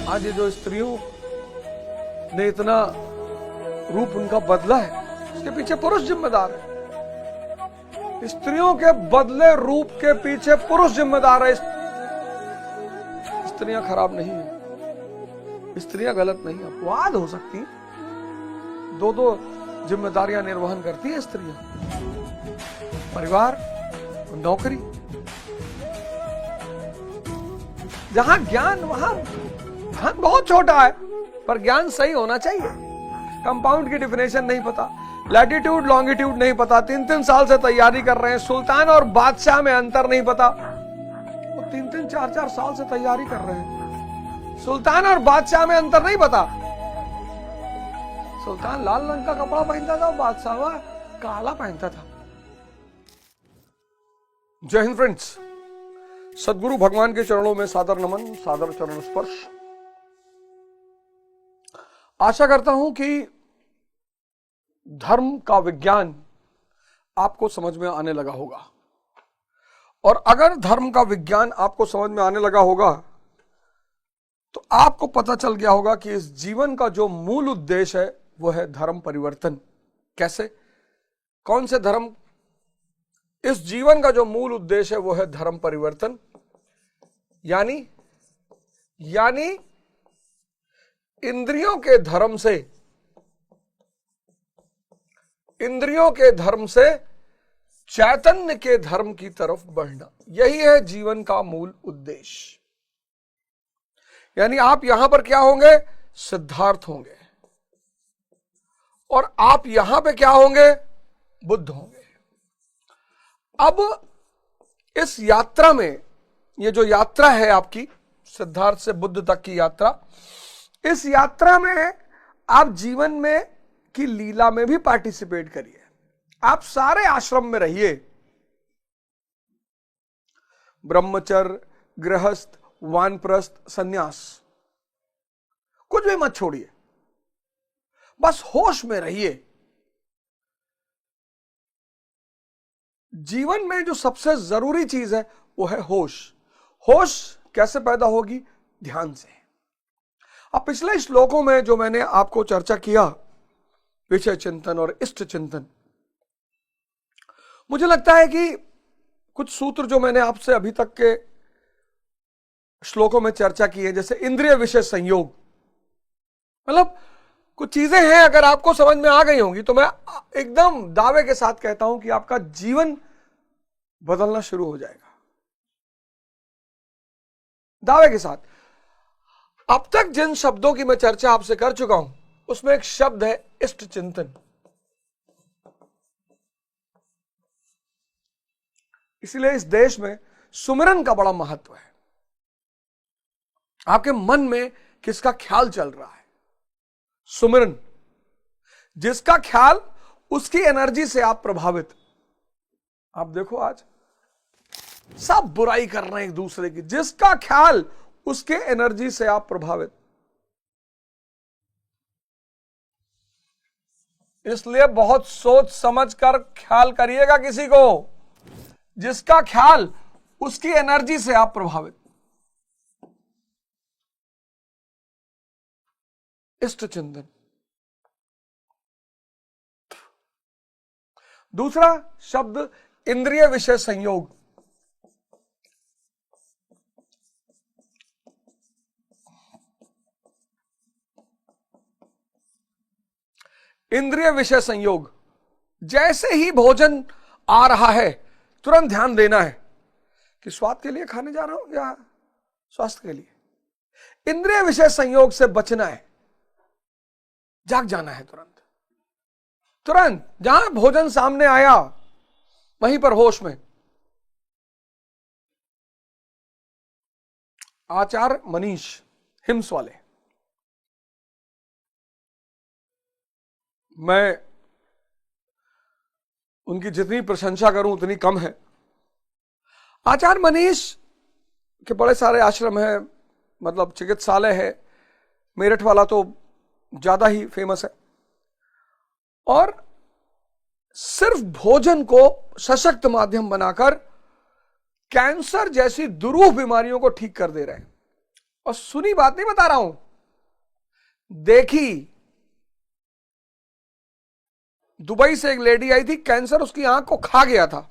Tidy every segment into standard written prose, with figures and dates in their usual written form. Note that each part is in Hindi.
आज ये जो स्त्रियों ने इतना रूप उनका बदला है, इसके पीछे पुरुष जिम्मेदार है। स्त्रियों के बदले रूप के पीछे पुरुष जिम्मेदार है। स्त्रियां खराब नहीं है, स्त्रियां गलत नहीं है, अपवाद हो सकती, दो दो जिम्मेदारियां निर्वहन करती है स्त्रियां, परिवार, नौकरी। जहां ज्ञान वहां बहुत छोटा है, पर ज्ञान सही होना चाहिए। कंपाउंड की डिफिनेशन नहीं पता, लैटिट्यूड लॉन्गिट्यूड नहीं पता, 3-3 साल से तैयारी कर रहे हैं, सुल्तान और बादशाह में अंतर नहीं पता, वो 3-3 4-4 साल से तैयारी कर रहे हैं, सुल्तान और बादशाह में अंतर नहीं पता। सुल्तान लाल रंग का कपड़ा पहनता था, बादशाह काला पहनता था। जय हिंद फ्रेंड्स, सदगुरु भगवान के चरणों में सादर नमन, सादर चरण स्पर्श। आशा करता हूं कि धर्म का विज्ञान आपको समझ में आने लगा होगा, और अगर धर्म का विज्ञान आपको समझ में आने लगा होगा तो आपको पता चल गया होगा कि इस जीवन का जो मूल उद्देश्य है वो है धर्म परिवर्तन। कैसे, कौन से धर्म? इस जीवन का जो मूल उद्देश्य है वो है धर्म परिवर्तन। यानी इंद्रियों के धर्म से चैतन्य के धर्म की तरफ बढ़ना, यही है जीवन का मूल उद्देश्य। यानी आप यहां पर क्या होंगे? सिद्धार्थ होंगे, और आप यहां पे क्या होंगे? बुद्ध होंगे। अब इस यात्रा में, ये जो यात्रा है आपकी सिद्धार्थ से बुद्ध तक की यात्रा, इस यात्रा में आप जीवन में की लीला में भी पार्टिसिपेट करिए। आप सारे आश्रम में रहिए, ब्रह्मचर्य, गृहस्थ, वानप्रस्थ, सन्यास, कुछ भी मत छोड़िए, बस होश में रहिए। जीवन में जो सबसे जरूरी चीज है वो है होश। होश कैसे पैदा होगी? ध्यान से। अब पिछले श्लोकों में जो मैंने आपको चर्चा किया, विषय चिंतन और इष्ट चिंतन, मुझे लगता है कि कुछ सूत्र जो मैंने आपसे अभी तक के श्लोकों में चर्चा की है, जैसे इंद्रिय विषय संयोग, मतलब कुछ चीजें हैं, अगर आपको समझ में आ गई होंगी तो मैं एकदम दावे के साथ कहता हूं कि आपका जीवन बदलना शुरू हो जाएगा, दावे के साथ। अब तक जिन शब्दों की मैं चर्चा आपसे कर चुका हूं, उसमें एक शब्द है इष्ट चिंतन। इसलिए इस देश में सुमिरन का बड़ा महत्व है। आपके मन में किसका ख्याल चल रहा है? सुमिरन, जिसका ख्याल, उसकी एनर्जी से आप प्रभावित। आप देखो आज सब बुराई कर रहे हैं एक दूसरे की, जिसका ख्याल, उसके एनर्जी से आप प्रभावित। इसलिए बहुत सोच समझ कर ख्याल करिएगा किसी को, जिसका ख्याल, उसकी एनर्जी से आप प्रभावित। इष्ट चिंतन। दूसरा शब्द इंद्रिय विषय संयोग। इंद्रिय विषय संयोग, जैसे ही भोजन आ रहा है तुरंत ध्यान देना है कि स्वाद के लिए खाने जा रहा हूं या स्वास्थ्य के लिए। इंद्रिय विषय संयोग से बचना है, जाग जाना है तुरंत। तुरंत जहां भोजन सामने आया वहीं पर होश में। आचार्य मनीष हिम्स वाले, मैं उनकी जितनी प्रशंसा करूं उतनी कम है। आचार्य मनीष के बड़े सारे आश्रम हैं, मतलब चिकित्सालय है, मेरठ वाला तो ज्यादा ही फेमस है, और सिर्फ भोजन को सशक्त माध्यम बनाकर कैंसर जैसी दुरूह बीमारियों को ठीक कर दे रहे हैं। और सुनी बात नहीं बता रहा हूं, देखी। दुबई से एक लेडी आई थी, कैंसर उसकी आंख को खा गया था,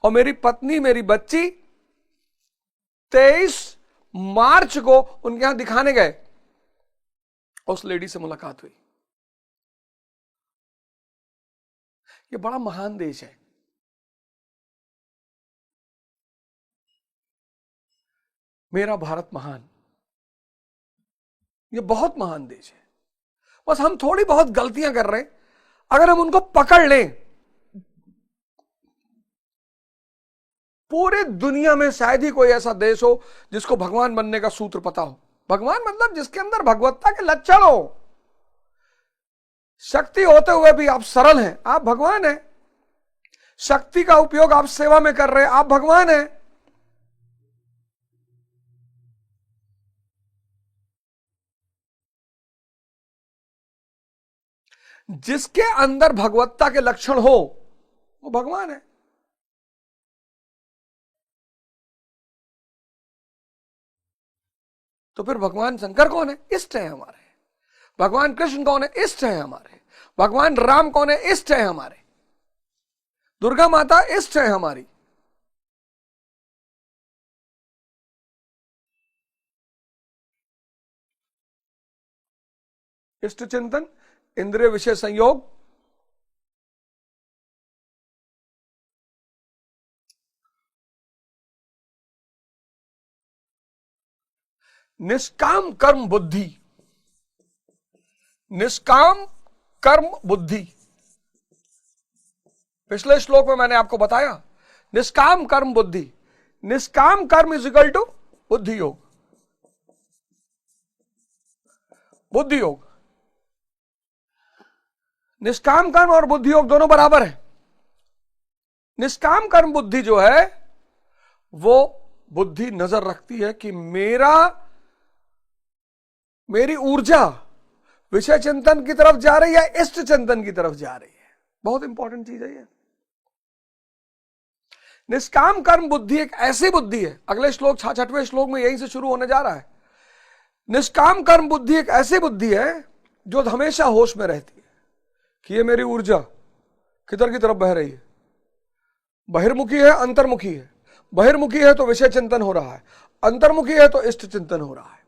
और मेरी पत्नी, मेरी बच्ची 23 मार्च को उनके यहां दिखाने गए, उस लेडी से मुलाकात हुई। ये बड़ा महान देश है। मेरा भारत महान, ये बहुत महान देश है। बस हम थोड़ी बहुत गलतियां कर रहे हैं, अगर हम उनको पकड़ लें, पूरी दुनिया में शायद ही कोई ऐसा देश हो जिसको भगवान बनने का सूत्र पता हो। भगवान मतलब जिसके अंदर भगवत्ता के लक्षण हो। शक्ति होते हुए भी आप सरल हैं, आप भगवान हैं। शक्ति का उपयोग आप सेवा में कर रहे हैं, आप भगवान हैं। जिसके अंदर भगवत्ता के लक्षण हो वो भगवान है। तो फिर भगवान शंकर कौन है? इष्ट है हमारे। भगवान कृष्ण कौन है? इष्ट है हमारे। भगवान राम कौन है? इष्ट है हमारे। दुर्गा माता इष्ट है हमारी। इष्ट चिंतन, इंद्रिय विषय संयोग, निष्काम कर्म बुद्धि। निष्काम कर्म बुद्धि, पिछले श्लोक में मैंने आपको बताया, निष्काम कर्म बुद्धि। निष्काम कर्म इज इक्वल टू बुद्धि योग। बुद्धि योग, निष्काम कर्म और बुद्धि योग दोनों बराबर है। निष्काम कर्म बुद्धि जो है वो बुद्धि नजर रखती है कि मेरी ऊर्जा विषय चिंतन की तरफ जा रही है, इष्ट चिंतन की तरफ जा रही है। बहुत इंपॉर्टेंट चीज है ये। निष्काम कर्म बुद्धि एक ऐसी बुद्धि है, अगले श्लोक 66वें श्लोक में यहीं से शुरू होने जा रहा है। निष्काम कर्म बुद्धि एक ऐसी बुद्धि है जो हमेशा होश में रहती है कि ये मेरी ऊर्जा किधर की तरफ बह रही है। बहिर्मुखी है, अंतर्मुखी है। बहिर्मुखी है तो विषय चिंतन हो रहा है, अंतर्मुखी है तो इष्ट चिंतन हो रहा है।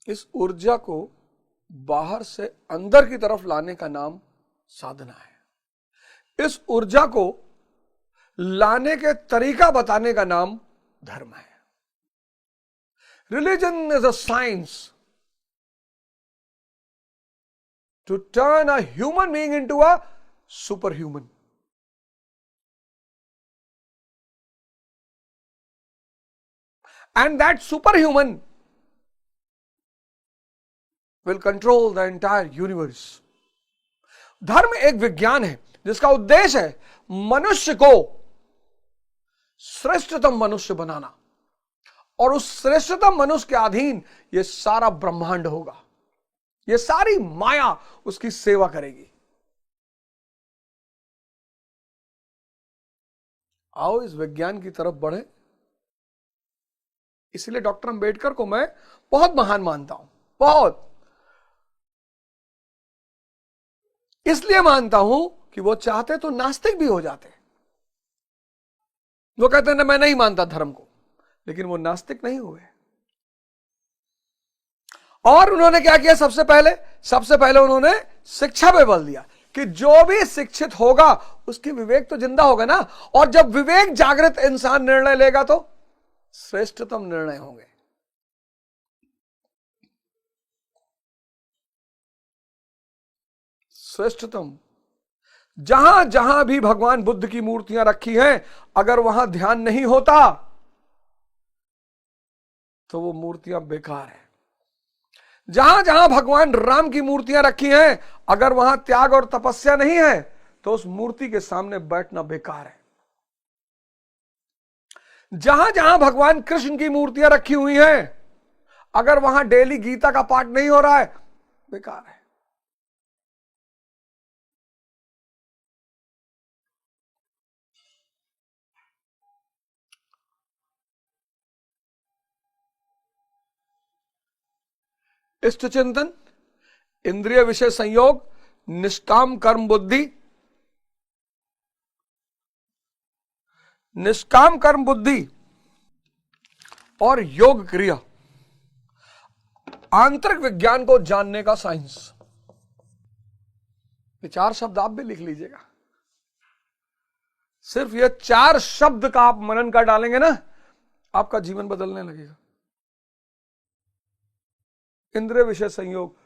इस ऊर्जा को बाहर से अंदर की तरफ लाने का नाम साधना है। इस ऊर्जा को लाने के तरीका बताने का नाम धर्म है। Religion is a science to turn a human being into a superhuman. And that superhuman will control the entire universe. धर्म एक विज्ञान है जिसका उद्देश्य है मनुष्य को श्रेष्ठतम मनुष्य बनाना, और उस श्रेष्ठतम मनुष्य के अधीन यह सारा ब्रह्मांड होगा। यह सारी माया उसकी सेवा करेगी। आओ इस विज्ञान की तरफ बढ़े। इसलिए डॉक्टर अंबेडकर को मैं बहुत महान मानता हूं, बहुत। इसलिए मानता हूं कि वो चाहते तो नास्तिक भी हो जाते। वो कहते हैं मैं नहीं मानता धर्म को, लेकिन वो नास्तिक नहीं हुए। और उन्होंने क्या किया? सबसे पहले उन्होंने शिक्षा पे बल दिया कि जो भी शिक्षित होगा उसकी विवेक तो जिंदा होगा ना, और जब विवेक जागृत इंसान निर्णय लेगा तो श्रेष्ठतम निर्णय होंगे। श्रेष्ठतम। जहां जहां भी भगवान बुद्ध की मूर्तियां रखी हैं, अगर वहां ध्यान नहीं होता तो वो मूर्तियां बेकार है। जहां जहां भगवान राम की मूर्तियां रखी हैं, अगर वहां त्याग और तपस्या नहीं है तो उस मूर्ति के सामने बैठना बेकार है। जहां जहां भगवान कृष्ण की मूर्तियां रखी हुई हैं, अगर वहां डेली गीता का पाठ नहीं हो रहा है, बेकार है। इष्ट चिंतन, इंद्रिय विषय संयोग, निष्काम कर्म बुद्धि, निष्काम कर्म बुद्धि और योग क्रिया, आंतरिक विज्ञान को जानने का साइंस। ये 4 शब्द आप भी लिख लीजिएगा। सिर्फ ये 4 शब्द का आप मनन कर डालेंगे ना, आपका जीवन बदलने लगेगा। इंद्रिय विषय संयोग,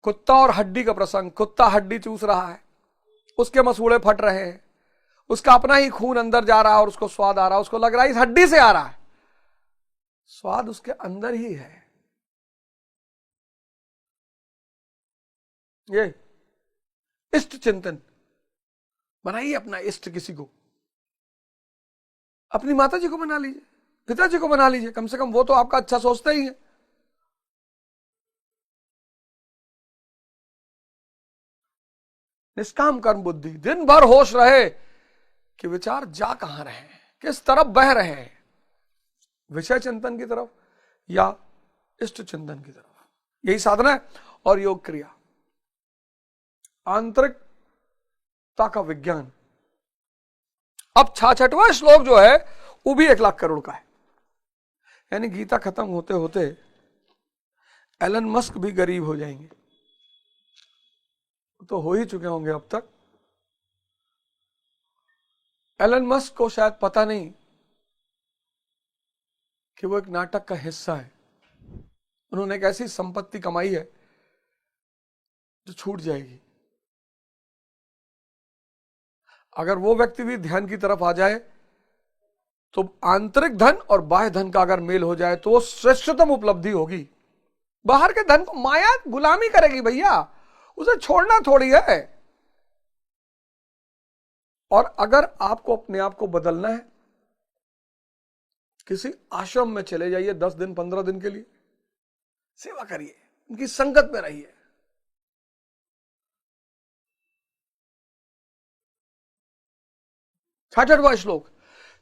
कुत्ता और हड्डी का प्रसंग। कुत्ता हड्डी चूस रहा है, उसके मसूड़े फट रहे हैं, उसका अपना ही खून अंदर जा रहा है और उसको स्वाद आ रहा है, उसको लग रहा है इस हड्डी से आ रहा है, स्वाद उसके अंदर ही है। ये इष्ट चिंतन बनाइए, अपना इष्ट किसी को, अपनी माता जी को बना लीजिए, पिताजी को बना लीजिए, कम से कम वो तो आपका अच्छा सोचते ही है। निष्काम कर्म बुद्धि, दिन भर होश रहे कि विचार जा कहां रहे हैं, किस तरफ बह रहे हैं, विषय चिंतन की तरफ या इष्ट चिंतन की तरफ। यही साधना है। और योग क्रिया, आंतरिकता का विज्ञान। अब 66वां श्लोक जो है वो भी 1 लाख करोड़ का है। यानी गीता खत्म होते होते एलन मस्क भी गरीब हो जाएंगे, तो हो ही चुके होंगे अब तक। एलन मस्क को शायद पता नहीं कि वो एक नाटक का हिस्सा है। उन्होंने एक ऐसी संपत्ति कमाई है जो छूट जाएगी। अगर वो व्यक्ति भी ध्यान की तरफ आ जाए तो आंतरिक धन और बाह्य धन का अगर मेल हो जाए तो वो श्रेष्ठतम उपलब्धि होगी। बाहर के धन को माया गुलामी करेगी भैया, उसे छोड़ना थोड़ी है। और अगर आपको अपने आप को बदलना है, किसी आश्रम में चले जाइए 10 दिन 15 दिन के लिए, सेवा करिए, उनकी संगत में रहिए। छठवां श्लोक,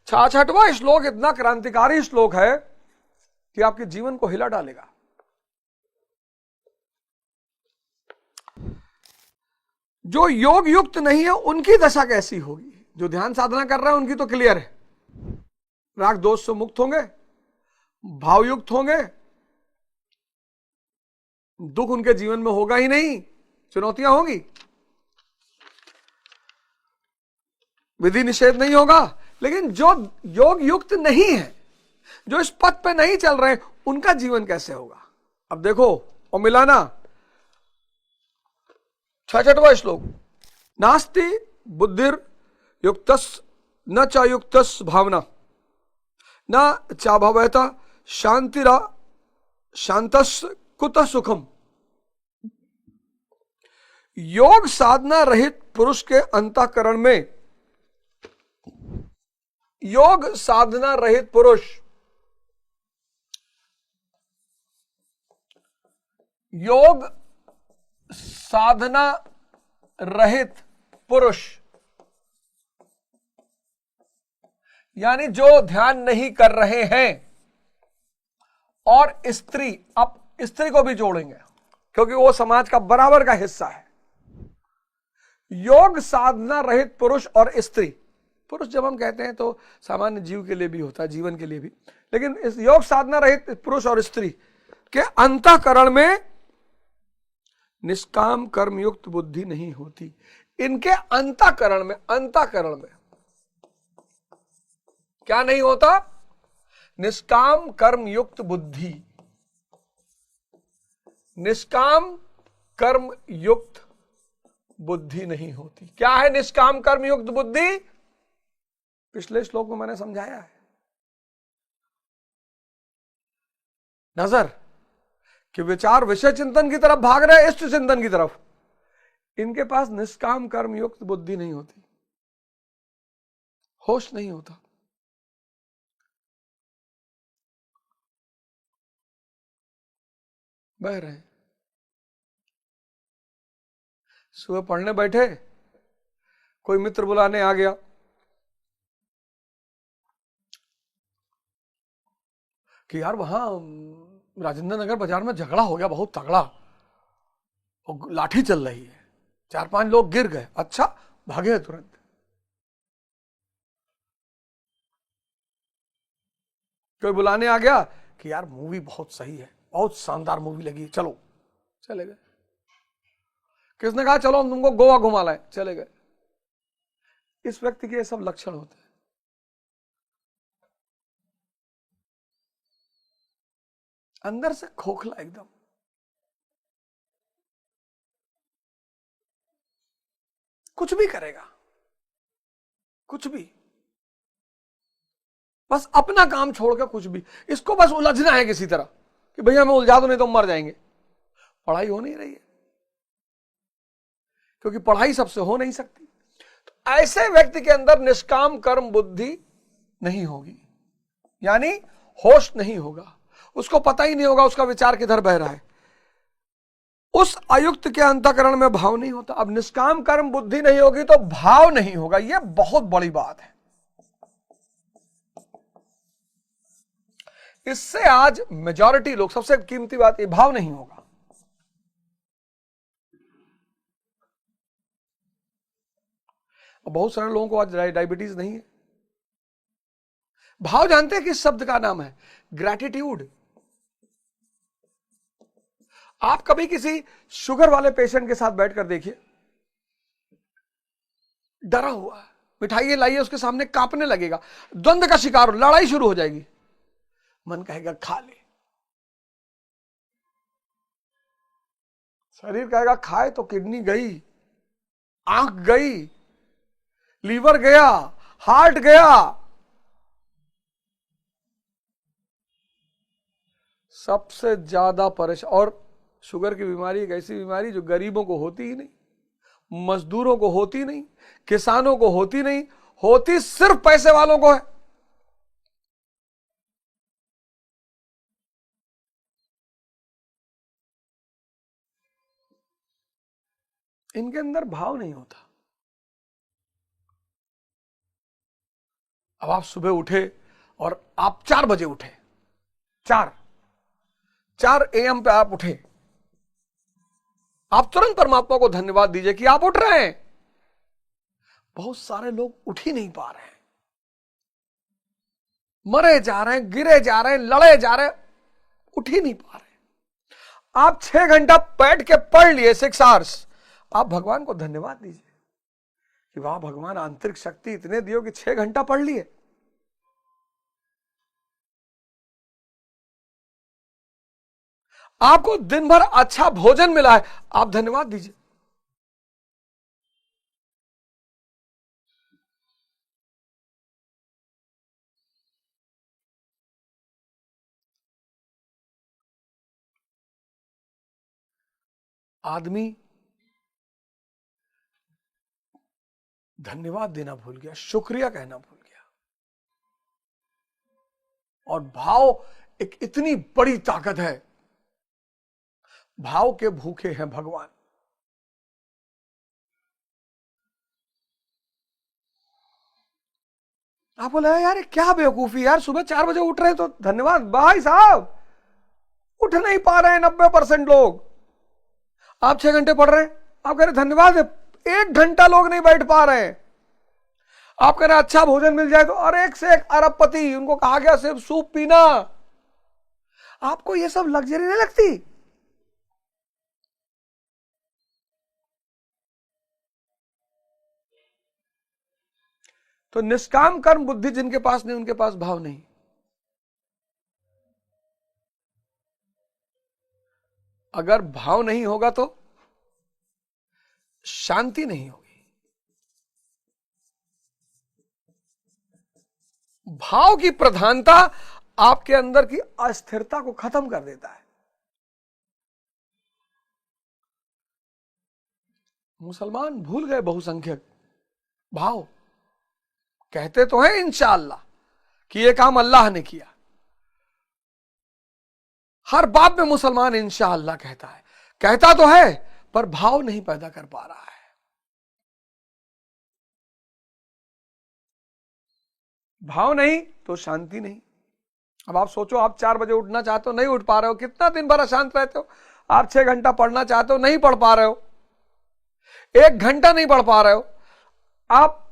66वां श्लोक इतना क्रांतिकारी श्लोक है कि आपके जीवन को हिला डालेगा। जो योग युक्त नहीं है उनकी दशा कैसी होगी? जो ध्यान साधना कर रहे हैं उनकी तो क्लियर है, राग दोष से मुक्त होंगे, भावयुक्त होंगे, दुख उनके जीवन में होगा ही नहीं, चुनौतियां होंगी, विधि निषेध नहीं होगा। लेकिन जो योग युक्त नहीं है, जो इस पथ पे नहीं चल रहे, उनका जीवन कैसे होगा? अब देखो और मिलाना 66वां श्लोक, नास्ति बुद्धिर युक्तस न च युक्तस भावना न चाभवता शांतिरा शांतस कुतः सुखम। योग साधना रहित पुरुष के अंतःकरण में, योग साधना रहित पुरुष, योग साधना रहित पुरुष यानी जो ध्यान नहीं कर रहे हैं, और स्त्री, अब स्त्री को भी जोड़ेंगे क्योंकि वो समाज का बराबर का हिस्सा है। योग साधना रहित पुरुष और स्त्री, पुरुष जब हम कहते हैं तो सामान्य जीव के लिए भी होता है, जीवन के लिए भी, लेकिन इस योग साधना रहित पुरुष और स्त्री के अंतःकरण में निष्काम कर्मयुक्त बुद्धि नहीं होती। इनके अंतःकरण में, अंतःकरण में क्या नहीं होता? निष्काम कर्मयुक्त बुद्धि, निष्काम कर्मयुक्त बुद्धि नहीं होती। क्या है निष्काम कर्मयुक्त बुद्धि? पिछले श्लोक में मैंने समझाया है। नजर कि विचार विषय चिंतन की तरफ भाग रहे, इष्ट चिंतन की तरफ, इनके पास निष्काम कर्मयुक्त बुद्धि नहीं होती, होश नहीं होता। बह रहे, सुबह पढ़ने बैठे, कोई मित्र बुलाने आ गया, कि यार वहां राजेंद्र नगर बाजार में झगड़ा हो गया बहुत तगड़ा, और लाठी चल रही है, 4-5 लोग गिर गए, अच्छा भागे तुरंत। कोई बुलाने आ गया कि यार मूवी बहुत सही है, बहुत शानदार मूवी लगी, चलो, चले गए। किसने कहा चलो हम तुमको गोवा घुमा लाए, चले गए। इस व्यक्ति के ये सब लक्षण होते हैं। अंदर से खोखला एकदम, कुछ भी करेगा, कुछ भी, बस अपना काम छोड़कर कुछ भी, इसको बस उलझना है किसी तरह कि भैया मैं उलझा दो नहीं तो मर जाएंगे। पढ़ाई हो नहीं रही है, क्योंकि पढ़ाई सबसे हो नहीं सकती। तो ऐसे व्यक्ति के अंदर निष्काम कर्म बुद्धि नहीं होगी, यानी होश नहीं होगा, उसको पता ही नहीं होगा उसका विचार किधर बह रहा है। उस आयुक्त के अंतःकरण में भाव नहीं होता। अब निष्काम कर्म बुद्धि नहीं होगी तो भाव नहीं होगा, यह बहुत बड़ी बात है। इससे आज मेजॉरिटी लोग, सबसे कीमती बात, ये भाव नहीं होगा। बहुत सारे लोगों को आज डायबिटीज नहीं है। भाव जानते हैं किस शब्द का नाम है? ग्रैटिट्यूड। आप कभी किसी शुगर वाले पेशेंट के साथ बैठकर देखिए, डरा हुआ है, मिठाई लाइए उसके सामने, कांपने लगेगा, द्वंद्व का शिकार, लड़ाई शुरू हो जाएगी, मन कहेगा खा ले, शरीर कहेगा खाए तो किडनी गई, आंख गई, लीवर गया, हार्ट गया। सबसे ज्यादा परेशान, और शुगर की बीमारी एक ऐसी बीमारी जो गरीबों को होती ही नहीं, मजदूरों को होती नहीं, किसानों को होती नहीं, होती सिर्फ पैसे वालों को है। इनके अंदर भाव नहीं होता। अब आप सुबह उठे और आप 4 बजे उठे, 4 AM पे आप उठे, आप तुरंत परमात्मा को धन्यवाद दीजिए कि आप उठ रहे हैं। बहुत सारे लोग उठ ही नहीं पा रहे हैं, मरे जा रहे हैं, गिरे जा रहे हैं, लड़े जा रहे हैं, उठ ही नहीं पा रहे हैं। आप 6 घंटा बैठ के पढ़ लिए, 6 आवर्स, आप भगवान को धन्यवाद दीजिए कि वाह भगवान, आंतरिक शक्ति इतने दियो कि 6 घंटा पढ़ लिए। आपको दिन भर अच्छा भोजन मिला है, आप धन्यवाद दीजिए। आदमी धन्यवाद देना भूल गया, शुक्रिया कहना भूल गया। और भाव एक इतनी बड़ी ताकत है, भाव के भूखे हैं भगवान। आप बोले यार क्या बेवकूफी, यार सुबह 4 बजे उठ रहे तो धन्यवाद। भाई साहब, उठ नहीं पा रहे हैं 90% लोग। आप 6 घंटे पढ़ रहे हैं, आप कह रहे धन्यवाद, 1 घंटा लोग नहीं बैठ पा रहे हैं। आप कह रहे अच्छा भोजन मिल जाए तो, और एक से एक अरबपति, उनको कहा गया सिर्फ सूप पीना। आपको ये सब लग्जरी नहीं लगती? तो निष्काम कर्म बुद्धि जिनके पास नहीं, उनके पास भाव नहीं। अगर भाव नहीं होगा तो शांति नहीं होगी। भाव की प्रधानता आपके अंदर की अस्थिरता को खत्म कर देता है। मुसलमान भूल गए बहुसंख्यक भाव। कहते तो हैं इंशाअल्लाह कि यह काम अल्लाह ने किया, हर बात में मुसलमान इंशाअल्लाह कहता है, कहता तो है पर भाव नहीं पैदा कर पा रहा है। भाव नहीं तो शांति नहीं। अब आप सोचो, आप 4 बजे उठना चाहते हो, नहीं उठ पा रहे हो, कितना दिन भर अशांत रहते हो। आप 6 घंटा पढ़ना चाहते हो, नहीं पढ़ पा रहे हो, 1 घंटा नहीं पढ़ पा रहे हो। आप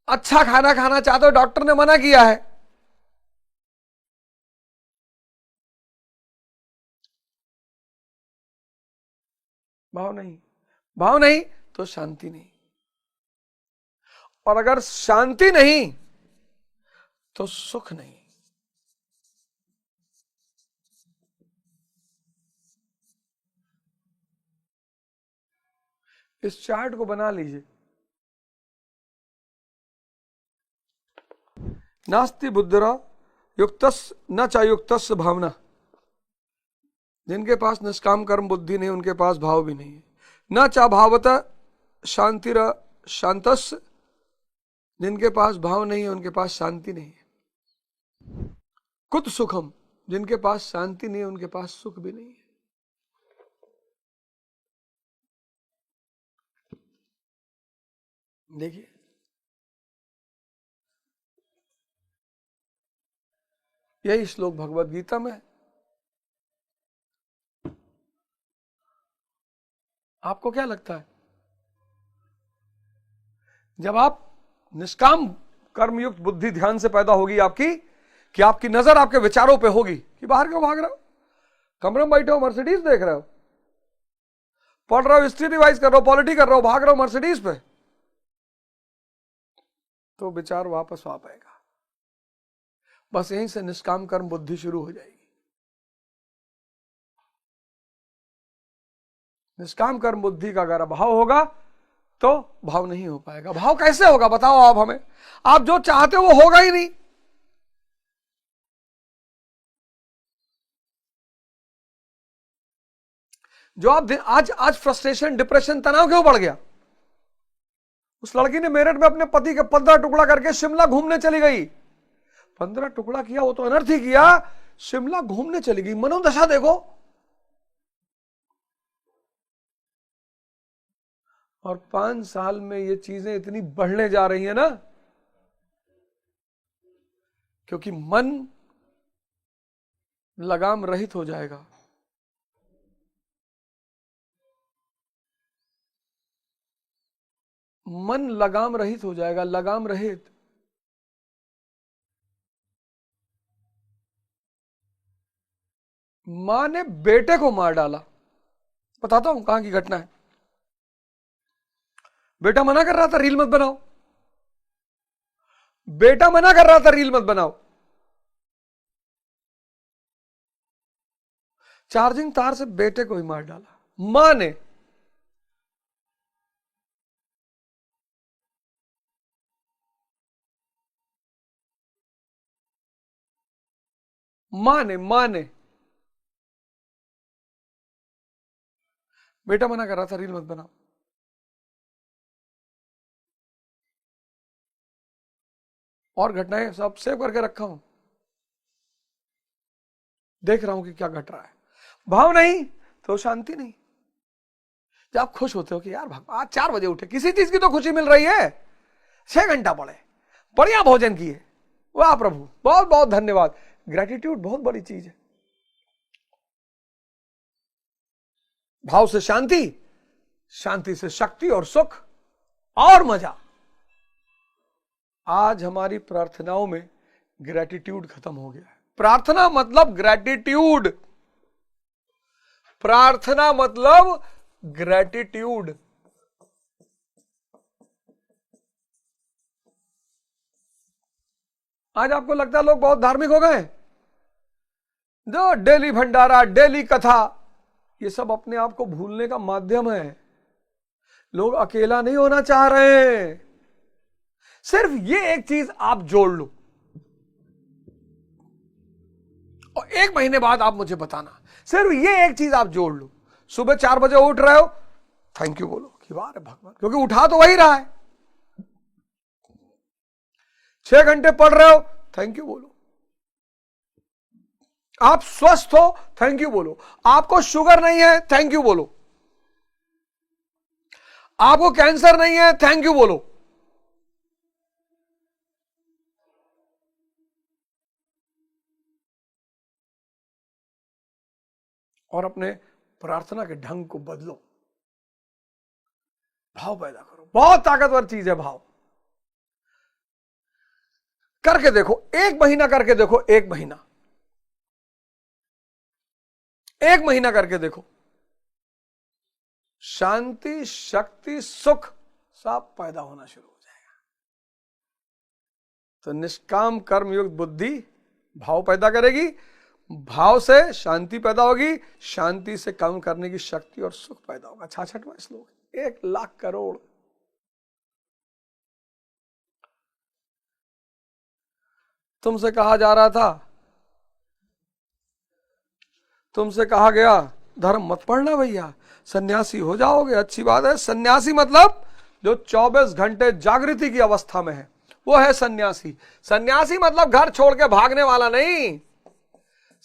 अच्छा खाना खाना चाहते हो, डॉक्टर ने मना किया है। भाव नहीं, भाव नहीं तो शांति नहीं, और अगर शांति नहीं तो सुख नहीं। इस चार्ट को बना लीजिए। नास्ति बुद्धिरा युक्तस् न चायुक्तस् भावना। जिनके पास निष्काम कर्म बुद्धि नहीं, उनके पास भाव भी नहीं है। न चा भावत शांतिर शांतस्। जिनके पास भाव नहीं है, उनके पास शांति नहीं है। कुत सुखम। जिनके पास शांति नहीं है, उनके पास सुख भी नहीं है। देखिए, यही श्लोक भगवत गीता में। आपको क्या लगता है, जब आप निष्काम कर्मयुक्त बुद्धि ध्यान से पैदा होगी आपकी, कि आपकी नजर आपके विचारों पे होगी कि बाहर क्यों भाग रहे हो, कमरे में बैठे हो, मर्सिडीज देख रहे हो, पढ़ रहे हो, हिस्ट्री रिवाइज कर रहे हो, पॉलिटी कर रहे हो, भाग रहे हो मर्सिडीज पे, तो विचार वापस आ पाएगा। बस यहीं से निष्काम कर्म बुद्धि शुरू हो जाएगी। निष्काम कर्म बुद्धि का अगर अभाव होगा तो भाव नहीं हो पाएगा। भाव कैसे होगा बताओ आप हमें। आप जो चाहते हो वो होगा ही नहीं। जो आप आज फ्रस्ट्रेशन, डिप्रेशन, तनाव क्यों बढ़ गया? उस लड़की ने मेरठ में अपने पति के 15 टुकड़ा करके शिमला घूमने चली गई। 15 टुकड़ा किया वो तो अनर्थ ही किया, शिमला घूमने चली गई। मनोदशा देखो। और 5 साल में ये चीजें इतनी बढ़ने जा रही है ना, क्योंकि मन लगाम रहित हो जाएगा। मन लगाम रहित हो जाएगा, लगाम रहित। मां ने बेटे को मार डाला। बताता हूं कहां की घटना है। बेटा मना कर रहा था रील मत बनाओ, बेटा मना कर रहा था रील मत बनाओ। चार्जिंग तार से बेटे को ही मार डाला मां ने। मां ने बेटा मना कर रहा था रील मत बनाओ। और घटनाएं सब सेव करके रखा हूं, देख रहा हूं कि क्या घट रहा है। भाव नहीं तो शांति नहीं। जब आप खुश होते हो कि यार भगवान आज 4 बजे उठे, किसी चीज की तो खुशी मिल रही है, 6 घंटा पढ़े, बढ़िया भोजन किए, वाह प्रभु बहुत बहुत धन्यवाद। ग्रेटिट्यूड बहुत बड़ी चीज है। भाव से शांति, शांति से शक्ति और सुख और मजा। आज हमारी प्रार्थनाओं में ग्रेटिट्यूड खत्म हो गया है। प्रार्थना मतलब ग्रेटिट्यूड, प्रार्थना मतलब ग्रेटिट्यूड। आज आपको लगता है लोग बहुत धार्मिक हो गए, जो डेली भंडारा, डेली कथा, ये सब अपने आप को भूलने का माध्यम है। लोग अकेला नहीं होना चाह रहे हैं। सिर्फ ये एक चीज आप जोड़ लो और 1 महीने बाद आप मुझे बताना। सिर्फ ये एक चीज आप जोड़ लो। सुबह 4 बजे उठ रहे हो, थैंक यू बोलो कि वाह रे भगवान, क्योंकि उठा तो वही रहा है। 6 घंटे पढ़ रहे हो, थैंक यू बोलो। आप स्वस्थ हो, थैंक यू बोलो। आपको शुगर नहीं है, थैंक यू बोलो। आपको कैंसर नहीं है, थैंक यू बोलो। और अपने प्रार्थना के ढंग को बदलो, भाव पैदा करो। बहुत ताकतवर चीज है भाव। करके देखो, 1 महीना करके देखो, 1 महीना, 1 महीना करके देखो, शांति, शक्ति, सुख सब पैदा होना शुरू हो जाएगा। तो निष्काम कर्म युक्त बुद्धि भाव पैदा करेगी, भाव से शांति पैदा होगी, शांति से काम करने की शक्ति और सुख पैदा होगा। 66वां श्लोक, 1 लाख करोड़। तुमसे कहा जा रहा था, तुमसे कहा गया धर्म मत पढ़ना भैया, सन्यासी हो जाओगे। अच्छी बात है। सन्यासी मतलब जो 24 घंटे जागृति की अवस्था में है, वो है सन्यासी। सन्यासी मतलब घर छोड़ के भागने वाला नहीं।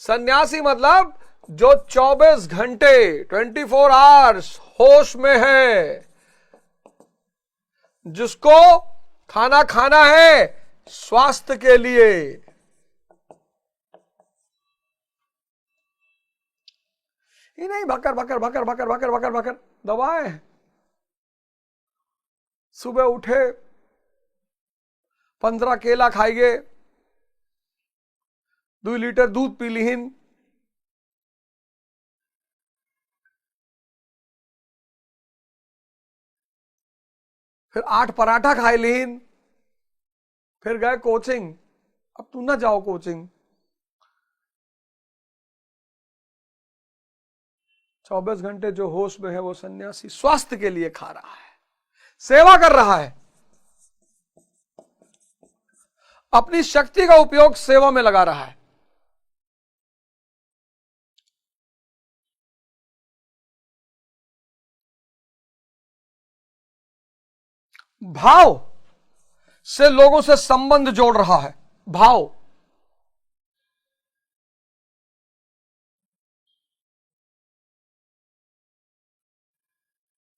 सन्यासी मतलब जो 24 घंटे 24 आवर्स होश में है, जिसको खाना खाना है स्वास्थ्य के लिए, ये नहीं भकर भकर भकर भकर भकर भकर भकर दबाए। सुबह उठे 15 केला खाइए, 2 लीटर दूध पी लीहिन, फिर 8 पराठा खाए लीहिन, फिर गए कोचिंग। अब तू ना जाओ कोचिंग। 24 घंटे जो होश में है वो सन्यासी स्वास्थ्य के लिए खा रहा है, सेवा कर रहा है, अपनी शक्ति का उपयोग सेवा में लगा रहा है। भाव से लोगों से संबंध जोड़ रहा है। भाव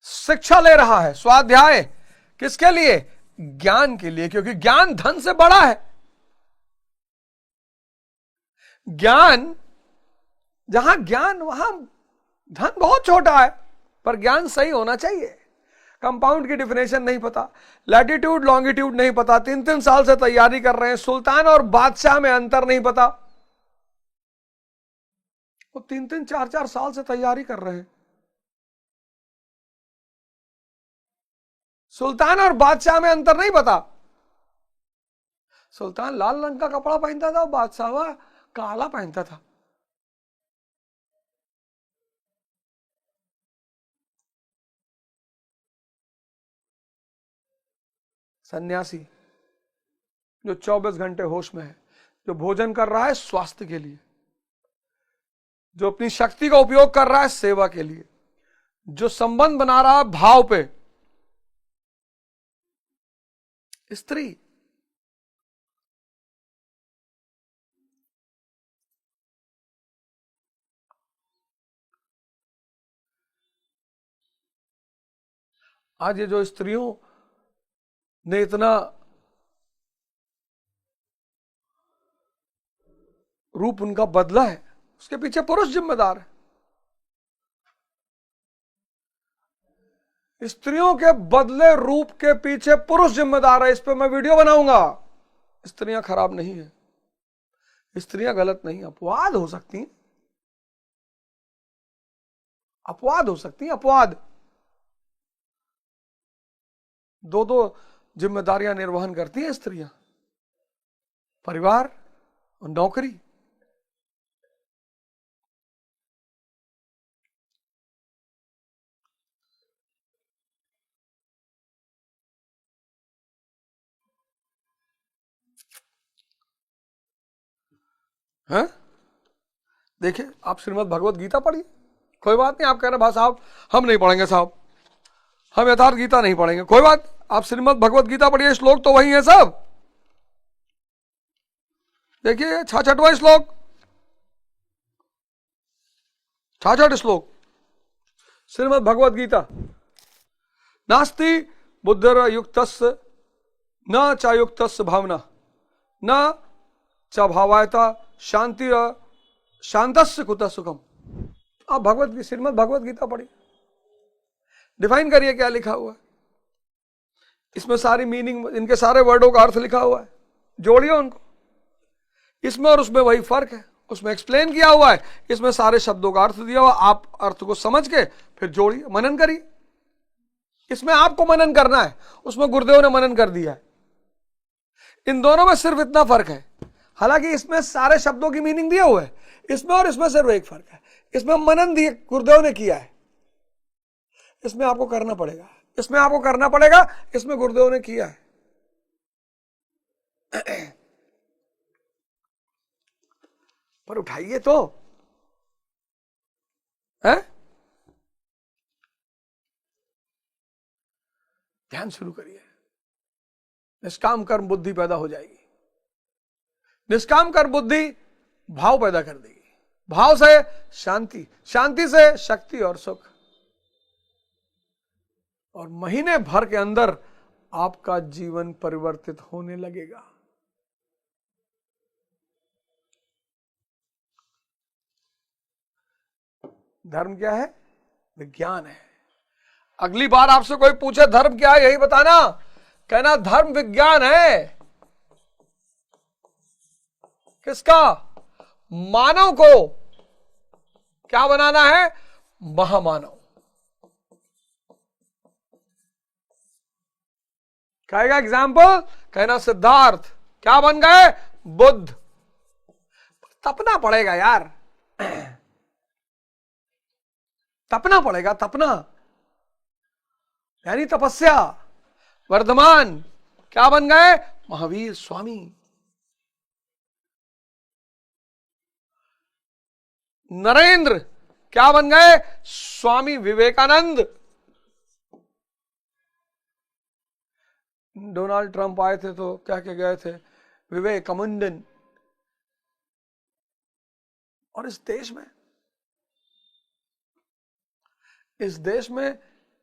शिक्षा ले रहा है, स्वाध्याय किसके लिए? ज्ञान के लिए, क्योंकि ज्ञान धन से बड़ा है। ज्ञान, जहां ज्ञान वहां धन बहुत छोटा है, पर ज्ञान सही होना चाहिए। कंपाउंड की डिफिनेशन नहीं पता, लैटिट्यूड लॉन्गिट्यूड नहीं पता, 3-3 साल से तैयारी कर रहे हैं, सुल्तान और बादशाह में अंतर नहीं पता, वो 3-3 4-4 साल से तैयारी कर रहे हैं। सुल्तान और बादशाह में अंतर नहीं पता। सुल्तान लाल रंग का कपड़ा पहनता था, बादशाह काला पहनता था। सन्यासी जो 24 घंटे होश में है, जो भोजन कर रहा है स्वास्थ्य के लिए, जो अपनी शक्ति का उपयोग कर रहा है सेवा के लिए, जो संबंध बना रहा है भाव पे। स्त्री आज ये जो स्त्रियों ने इतना रूप उनका बदला है, उसके पीछे पुरुष जिम्मेदार है। स्त्रियों के बदले रूप के पीछे पुरुष जिम्मेदार है। इस पे मैं वीडियो बनाऊंगा। स्त्रियां खराब नहीं है, स्त्रियां गलत नहीं, अपवाद हो सकती हैं, अपवाद हो सकती हैं, अपवाद। 2-2 जिम्मेदारियां निर्वहन करती हैं स्त्रियां, परिवार और नौकरी। हैं? देखिए, आप श्रीमद् भगवत गीता पढ़िए, कोई बात नहीं। आप कह रहे भाई साहब हम नहीं पढ़ेंगे, साहब हम यथार्थ गीता नहीं पढ़ेंगे, कोई बात, आप श्रीमद् भगवत गीता पढ़िए, श्लोक तो वही है सब। देखिए 66वां श्लोक, 66 श्लोक श्रीमद् भगवत गीता। नास्ति बुद्धिर युक्तस्य न च युक्तस्य भावना न च भावायता शांति शांतस्य कुतः सुखम। आप श्रीमद् भगवत गीता पढ़िए, डिफाइन करिए क्या लिखा हुआ है इसमें, सारी मीनिंग, इनके सारे वर्डों का अर्थ लिखा हुआ है, जोड़िए उनको। इसमें और उसमें वही फर्क है, उसमें एक्सप्लेन किया हुआ है, इसमें सारे शब्दों का अर्थ दिया हुआ, आप अर्थ को समझ के फिर जोड़िए, मनन करिए। इसमें आपको मनन करना है, उसमें गुरुदेव ने मनन कर दिया है। इन दोनों में सिर्फ इतना फर्क है, हालांकि इसमें सारे शब्दों की मीनिंग दिया हुआ है, इसमें और इसमें सिर्फ एक फर्क है, इसमें मनन दिए गुरुदेव ने किया है, इसमें आपको करना पड़ेगा, इसमें आपको करना पड़ेगा, इसमें गुरुदेव ने किया है। पर उठाइए तो है, ध्यान शुरू करिए, निष्काम कर्म बुद्धि पैदा हो जाएगी। निष्काम कर्म बुद्धि भाव पैदा कर देगी, भाव से शांति, शांति से शक्ति और सुख, और महीने भर के अंदर आपका जीवन परिवर्तित होने लगेगा। धर्म क्या है? विज्ञान है। अगली बार आपसे कोई पूछे धर्म क्या है, यही बताना, कहना धर्म विज्ञान है। किसका? मानव को क्या बनाना है? महामानव। कहेगा एग्जाम्पल, कहना सिद्धार्थ क्या बन गए? बुद्ध। तपना पड़ेगा यार, तपना पड़ेगा, तपना यानी तपस्या। वर्धमान क्या बन गए? महावीर स्वामी। नरेंद्र क्या बन गए? स्वामी विवेकानंद। डोनाल्ड ट्रंप आए थे तो क्या क्या गए थे? विवेकानंदन। और इस देश में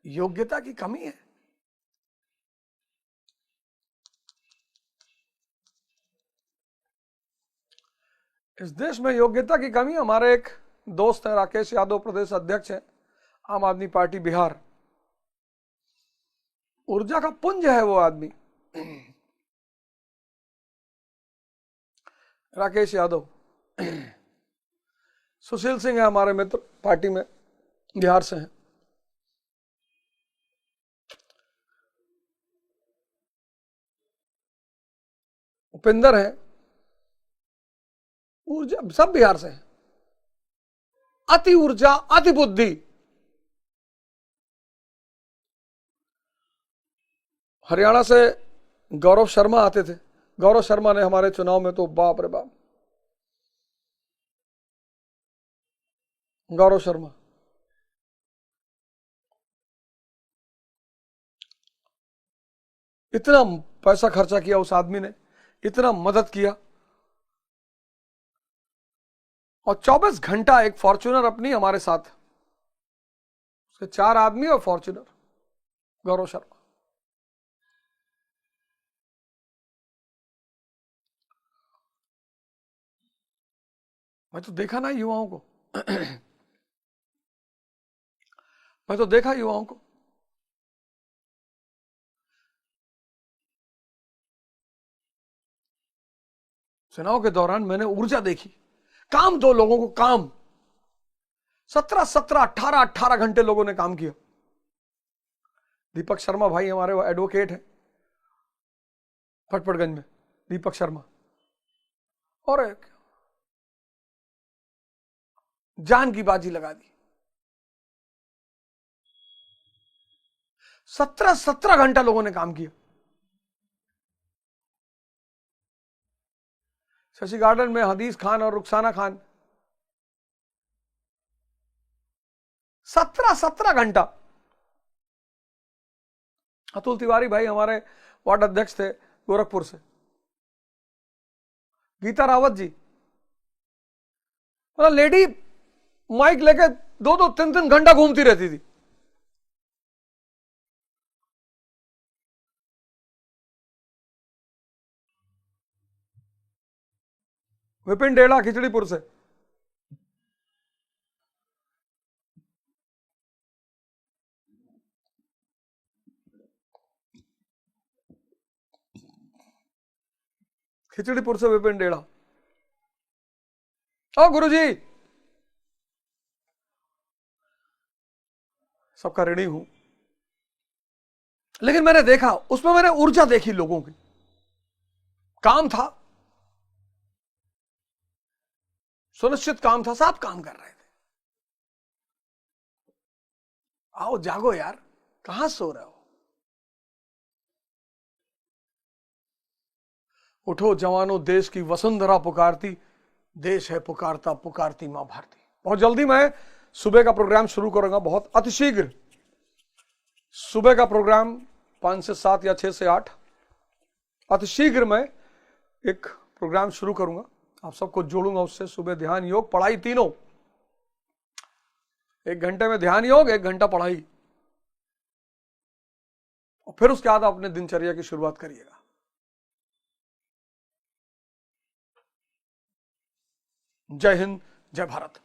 योग्यता की कमी है। इस देश में योग्यता की कमी। हमारे एक दोस्त हैं राकेश यादव, प्रदेश अध्यक्ष हैं आम आदमी पार्टी बिहार। ऊर्जा का पुंज है वो आदमी, राकेश यादव। सुशील सिंह है हमारे मित्र, पार्टी में बिहार से हैं। उपेंद्र है, ऊर्जा, सब बिहार से हैं। अति ऊर्जा, अति बुद्धि। हरियाणा से गौरव शर्मा आते थे, गौरव शर्मा ने हमारे चुनाव में तो बाप रे बाप, गौरव शर्मा इतना पैसा खर्चा किया उस आदमी ने, इतना मदद किया, और 24 घंटा एक फॉर्च्यूनर अपनी हमारे साथ, उसके 4 आदमी और फॉर्च्यूनर, गौरव शर्मा। मैं तो देखा ना युवाओं को मैं तो देखा युवाओं को। चुनाव के दौरान मैंने ऊर्जा देखी। काम दो लोगों को, काम 17 18 घंटे लोगों ने काम किया। दीपक शर्मा भाई हमारे एडवोकेट हैं फटफटगंज में, दीपक शर्मा, और एक जान की बाजी लगा दी। 17 घंटा लोगों ने काम किया। शशि गार्डन में हदीस खान और रुखसाना खान 17 घंटा। अतुल तिवारी भाई हमारे वार्ड अध्यक्ष थे गोरखपुर से, गीता रावत जी, मतलब लेडी माइक लेके 2 3 घंटा घूमती रहती थी। विपिन डेढ़ा खिचड़ीपुर से, खिचड़ीपुर से विपिन डेढ़ा। ओ गुरुजी, सबका ऋणी हूं, लेकिन मैंने देखा उसमें मैंने ऊर्जा देखी लोगों की, काम था, सुनिश्चित काम था, सब काम कर रहे थे। आओ जागो यार, कहां सो रहे हो? उठो जवानों, देश की वसुंधरा पुकारती, देश है पुकारता पुकारती मां भारती। बहुत जल्दी मैं सुबह का प्रोग्राम शुरू करूंगा, बहुत अतिशीघ्र सुबह का प्रोग्राम 5 से 7 या 6 से 8 अतिशीघ्र मैं एक प्रोग्राम शुरू करूंगा, आप सबको जोड़ूंगा उससे। सुबह ध्यान, योग, पढ़ाई, तीनों। 1 घंटे में ध्यान, योग, 1 घंटा पढ़ाई, और फिर उसके बाद अपने दिनचर्या की शुरुआत करिएगा। जय हिंद, जय भारत।